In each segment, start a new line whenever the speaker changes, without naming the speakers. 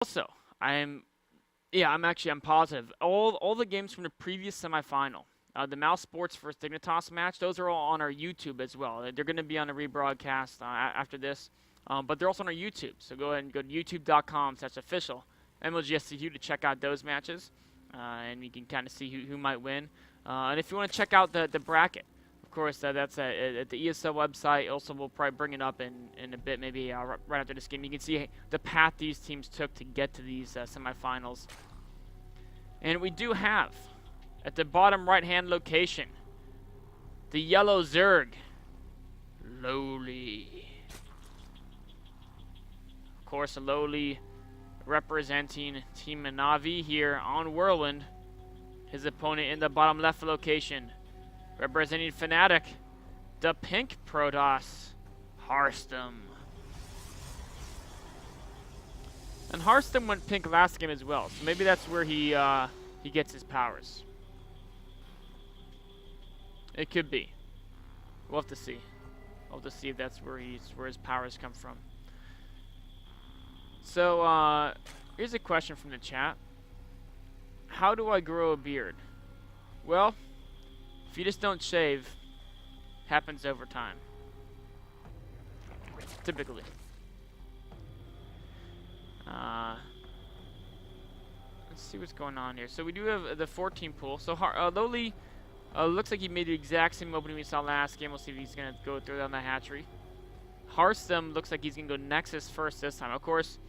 Also, I'm I'm positive. All the games from the previous semifinal, the Mouse Sports versus Dignitas match, those are all on our YouTube as well. They're going to be on a rebroadcast after this, but they're also on our YouTube. So go ahead and go to youtube.com/official MLGSCU to check out those matches, and you can kind of see who might win. And if you want to check out the bracket, of course, that's at the ESL website. Also, we'll probably bring it up in a bit, maybe right after this game. You can see the path these teams took to get to these semifinals. And we do have, at the bottom right-hand location, the yellow Zerg, Lowely. Of course, Lowely representing Team Navi here on Whirlwind. His opponent in the bottom left location, representing Fnatic, the pink Protoss, Harstem. And Harstem went pink last game as well, so maybe that's where he gets his powers. It could be. We'll have to see. We'll have to see if that's where his powers come from. So here's a question from the chat. How do I grow a beard? Well, if you just don't shave, happens over time. Typically. Let's see what's going on here. So we do have the 14 pool. So Lowely looks like he made the exact same opening we saw last game. We'll see if he's going to go through down the hatchery. Harstem looks like he's going to go Nexus first this time. Of course,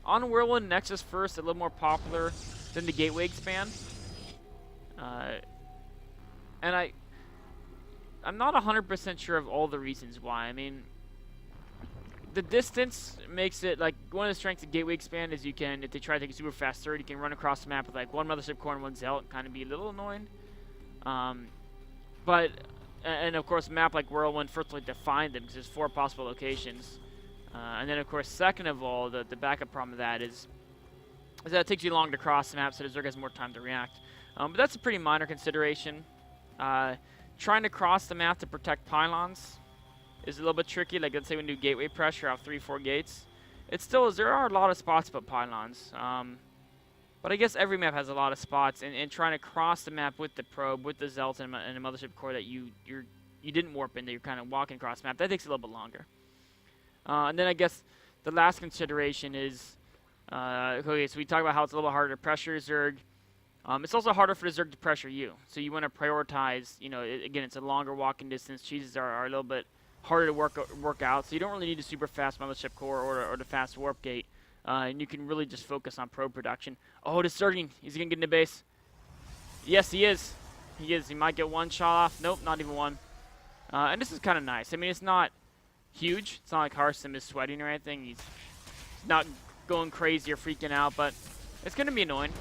on Whirlwind, Nexus first, a little more popular than the Gateway expand. And I'm not 100% sure of all the reasons why. I mean, the distance makes it, like, one of the strengths of Gateway expand is you can, if they try to take a super fast third, you can run across the map with, like, one Mothership Core and one Zealot and kind of be a little annoying. And of course, a map like Whirlwind, first of all, define them because there's 4 possible locations. And then, of course, second of all, the backup problem of that is that it takes you long to cross the map, so the Zerg has more time to react. But that's a pretty minor consideration. Trying to cross the map to protect pylons is a little bit tricky. Like, let's say we do gateway pressure off 3-4 gates. It still is. There are a lot of spots to put pylons. But I guess every map has a lot of spots, and trying to cross the map with the probe, with the Zealot and a Mothership Core that you didn't warp into, you're kind of walking across the map, that takes a little bit longer. And then I guess the last consideration is, okay, so we talk about how it's a little harder to pressure Zerg. It's also harder for the Zerg to pressure you. So you want to prioritize, you know, again, it's a longer walking distance. Cheeses are a little bit harder to work out. So you don't really need a super fast Mothership Core or the fast warp gate. And you can really just focus on probe production. Oh, the Zerging. Is he going to get into base? Yes, he is. He is. He might get one shot off. Nope, not even one. And this is kind of nice. I mean, it's not huge. It's not like Harstem is sweating or anything. He's not going crazy or freaking out, but it's going to be annoying.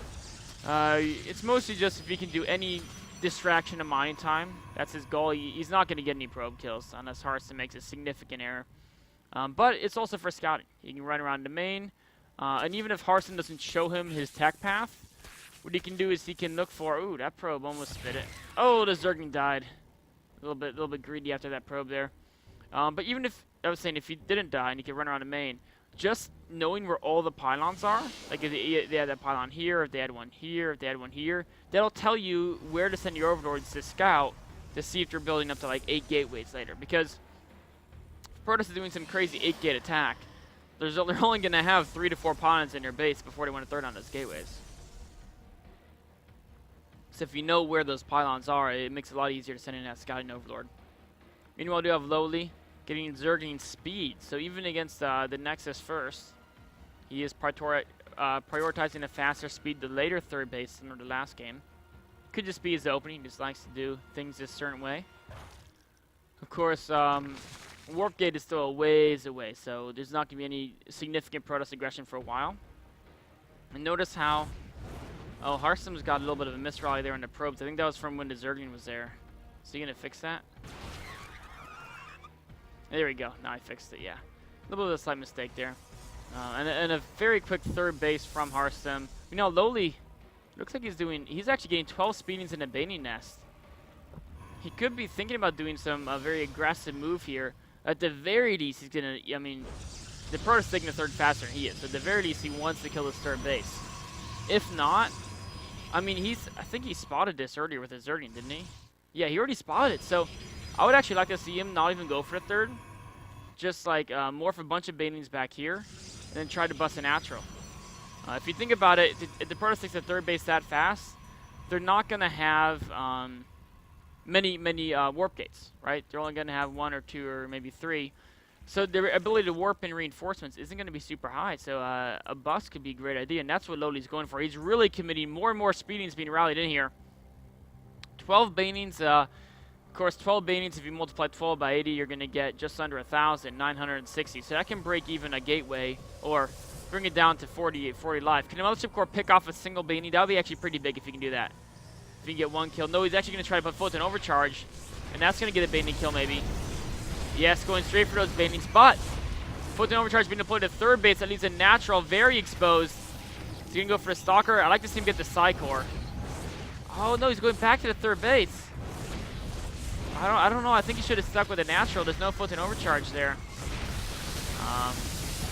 It's mostly just if he can do any distraction of mining time. That's his goal. He's not going to get any probe kills unless Harstem makes a significant error. But it's also for scouting. He can run around the main. And even if Harstem doesn't show him his tech path, what he can do is he can look for, ooh, that probe almost spit it. Oh, the Zergling died. A little bit greedy after that probe there. But even if, I was saying, if he didn't die and he could run around the main, just knowing where all the pylons are, like if they had that pylon here, if they had one here, if they had one here, that'll tell you where to send your overlords to scout to see if you're building up to like 8 gateways later. Because if Protoss is doing some crazy 8-gate attack, they're only going to have 3 to 4 pylons in their base before they want to throw down those gateways. So if you know where those pylons are, it makes it a lot easier to send in that scouting overlord. Meanwhile, we do have Lowely getting Zerging speed. So even against the Nexus first, he is prioritizing a faster speed to later third base similar to the last game. Could just be his opening. He just likes to do things a certain way. Of course, Warp Gate is still a ways away, so there's not going to be any significant Protoss aggression for a while. And notice how, oh, Harstem's got a little bit of a misrally there in the probes. I think that was from when the Zergling was there. Is he going to fix that? There we go. Now I fixed it, yeah. A little bit of a slight mistake there. And a very quick third base from Harstem. You know, Lowely looks like he's actually getting 12 speedings in a Baiting Nest. He could be thinking about doing some very aggressive move here. At the very least, he's going to, I mean, the Protoss taking the third faster than he is. So at the very least, he wants to kill this third base. If not, I mean, I think he spotted this earlier with his Zergling, didn't he? Yeah, he already spotted it. So I would actually like to see him not even go for the third. Just like morph a bunch of banelings back here, and then try to bust a natural. If you think about it, if the Protoss takes the third base that fast, they're not going to have many warp gates, right? They're only going to have 1 or 2 or maybe 3. So their ability to warp in reinforcements isn't going to be super high. So a bust could be a great idea, and that's what Lowely's going for. He's really committing more and more speedings being rallied in here. 12 banings, of course, 12 banings, if you multiply 12 by 80, you're going to get just under 1,000, 960. So that can break even a gateway, or bring it down to 40 life. Can a Mothership Core pick off a single baning? That would be actually pretty big if you can do that. If you can get 1 kill. No, he's actually going to try to put Photon Overcharge, and that's going to get a baning kill maybe. Yes, going straight for those banings, but Photon Overcharge being deployed to third base. That leaves a natural very exposed. He's going to go for a Stalker. I'd like to see him get the Psy-Core. Oh, no, he's going back to the third base. I don't know. I think he should have stuck with a natural. There's no Photon Overcharge there.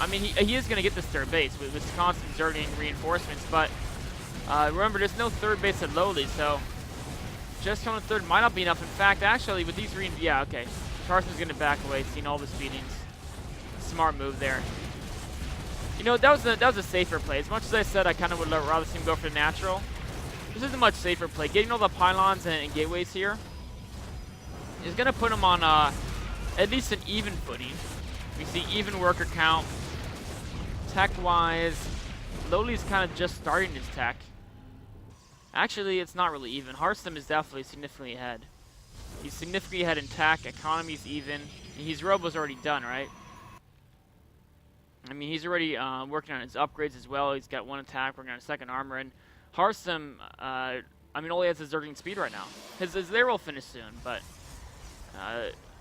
I mean, he is going to get this third base with constant Zergling reinforcements, but remember, there's no third base at Lowely, so just coming third might not be enough. In fact, actually, with these yeah, okay. Harstem's going to back away, seeing all the speedings. Smart move there. You know, that was a safer play. As much as I said I kind of would rather see him go for the natural, this is a much safer play. Getting all the pylons and gateways here is going to put him on at least an even footing. We see even worker count. Tech-wise, Lowely's kind of just starting his tech. Actually, it's not really even. Harstem is definitely significantly ahead. He's significantly ahead in tech. Economy's even. His robo's already done, right? I mean, he's already working on his upgrades as well. He's got 1 attack, working on a 2nd armor. And Harstem, I mean, all he has is Zergling speed right now. His lair will finish soon, but...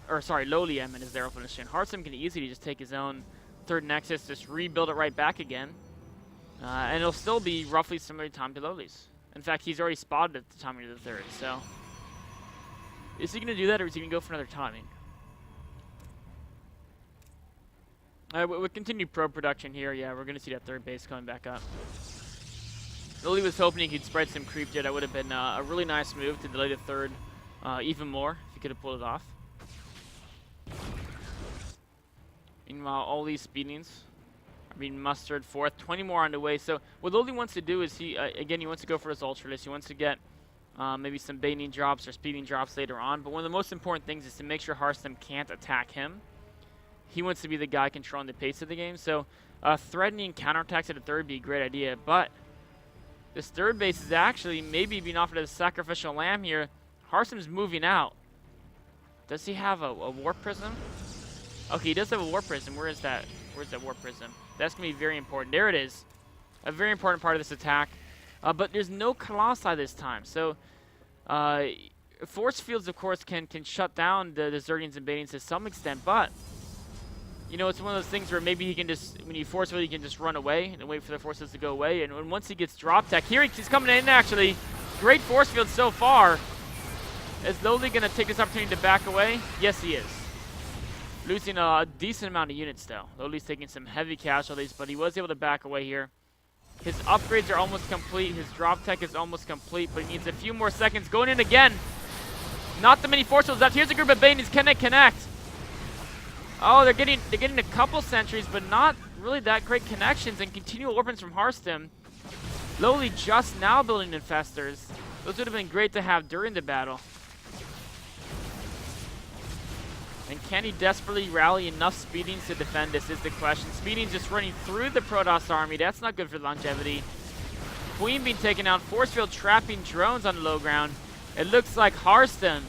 or sorry, Lowely, I meant his lair will finish soon. Harstem can easily just take his own third Nexus, just rebuild it right back again. And it'll still be roughly similar time to Lowely's. In fact, he's already spotted at the timing of the third, so... Is he going to do that, or is he going to go for another timing? With continued pro production here, yeah, we're going to see that third base coming back up. Lowely was hoping he could spread some creep there. That would have been a really nice move to delay the third even more, if he could have pulled it off. Meanwhile, all these speedings are being mustered forth. 20 more on the way. So what Lowely wants to do is again, he wants to go for his Ultralist. He wants to get maybe some baning drops or speeding drops later on. But one of the most important things is to make sure Harstem can't attack him. He wants to be the guy controlling the pace of the game. So threatening counterattacks at the third would be a great idea. But this third base is actually maybe being offered as a sacrificial lamb here. Harstem's moving out. Does he have a Warp Prism? Okay, he does have a Warp Prism. Where is that? Where's that Warp Prism? That's going to be very important. There it is. A very important part of this attack. But there's no Colossi this time. So, Force Fields, of course, can shut down the Zerglings and Banings to some extent. But, you know, it's one of those things where maybe he can just, when you Force Field, he can just run away and wait for the forces to go away. And once he gets drop tech, here he's coming in, actually. Great Force Field so far. Is Lowely going to take this opportunity to back away? Yes, he is. Losing a decent amount of units, though. Lowely's taking some heavy casualties, but he was able to back away here. His upgrades are almost complete. His drop tech is almost complete, but he needs a few more seconds. Going in again. Not the many force fields left. Here's a group of Banings. Can they connect? Oh, they're getting a couple sentries, but not really that great connections. And continual weapons from Harstem. Lowely just now building Infestors. Those would have been great to have during the battle. And can he desperately rally enough speedings to defend this is the question. Speedings just running through the Protoss army. That's not good for longevity. Queen being taken out. Force field trapping drones on the low ground. It looks like Harstem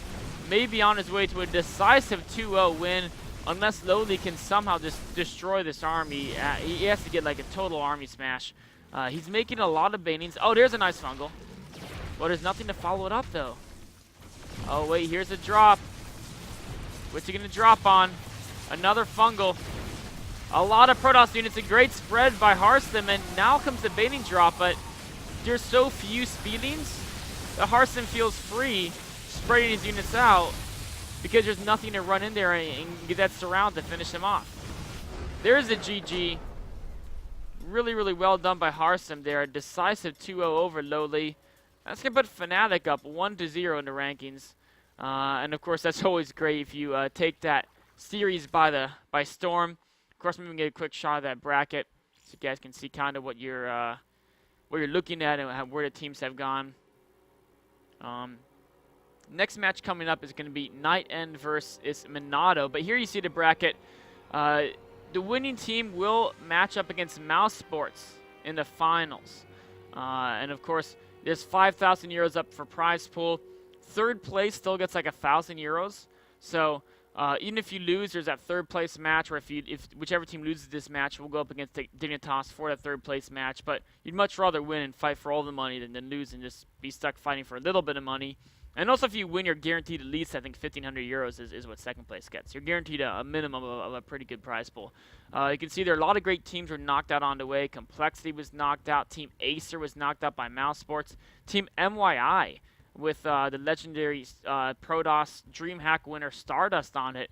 may be on his way to a decisive 2-0 win unless Lowely can somehow just destroy this army. He has to get like a total army smash. He's making a lot of Banings. Oh, there's a nice fungal. Well, there's nothing to follow it up, though. Oh, wait, here's a drop. What's he going to drop on? Another fungal. A lot of Protoss units. A great spread by Harstem, and now comes the baiting drop, but there's so few speedings that Harstem feels free spreading his units out because there's nothing to run in there and get that surround to finish him off. There's a GG. Really, really well done by Harstem there. A decisive 2-0 over Lowely. That's going to put Fnatic up 1-0 in the rankings. And of course, that's always great if you take that series by storm. Of course, maybe we can get a quick shot of that bracket so you guys can see kind of what you're looking at and where the teams have gone. Next match coming up is going to be Night End versus Minato. But here you see the bracket. The winning team will match up against Mouse Sports in the finals. And of course, there's 5,000 euros up for prize pool. Third place still gets like 1,000 euros. So even if you lose, there's that third place match, or if whichever team loses this match will go up against Dignitas for that third place match. But you'd much rather win and fight for all the money than lose and just be stuck fighting for a little bit of money. And also, if you win, you're guaranteed at least, I think, 1,500 euros is what second place gets. You're guaranteed a minimum of a pretty good prize pool. You can see there are a lot of great teams were knocked out on the way. Complexity was knocked out. Team Acer was knocked out by Mouse Sports. Team MYI with the legendary Protoss DreamHack winner Stardust on it.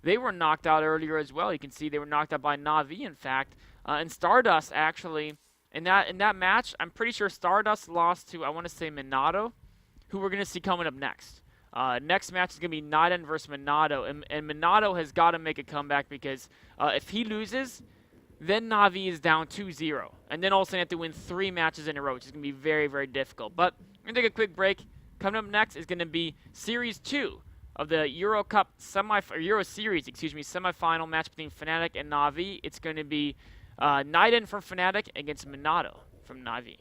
They were knocked out earlier as well. You can see they were knocked out by Na'Vi, in fact. And Stardust, actually, in that match, I'm pretty sure Stardust lost to, I want to say, Minato, who we're going to see coming up next. Next match is going to be Night End versus Minato. And Minato has got to make a comeback because if he loses, then Na'Vi is down 2-0. And then all of a sudden they have to win 3 matches in a row, which is going to be very, very difficult. But we're going to take a quick break. Coming up next is going to be Series 2 of the Euro Series, semifinal match between Fnatic and Na'Vi. It's going to be Night End from Fnatic against Minato from Na'Vi.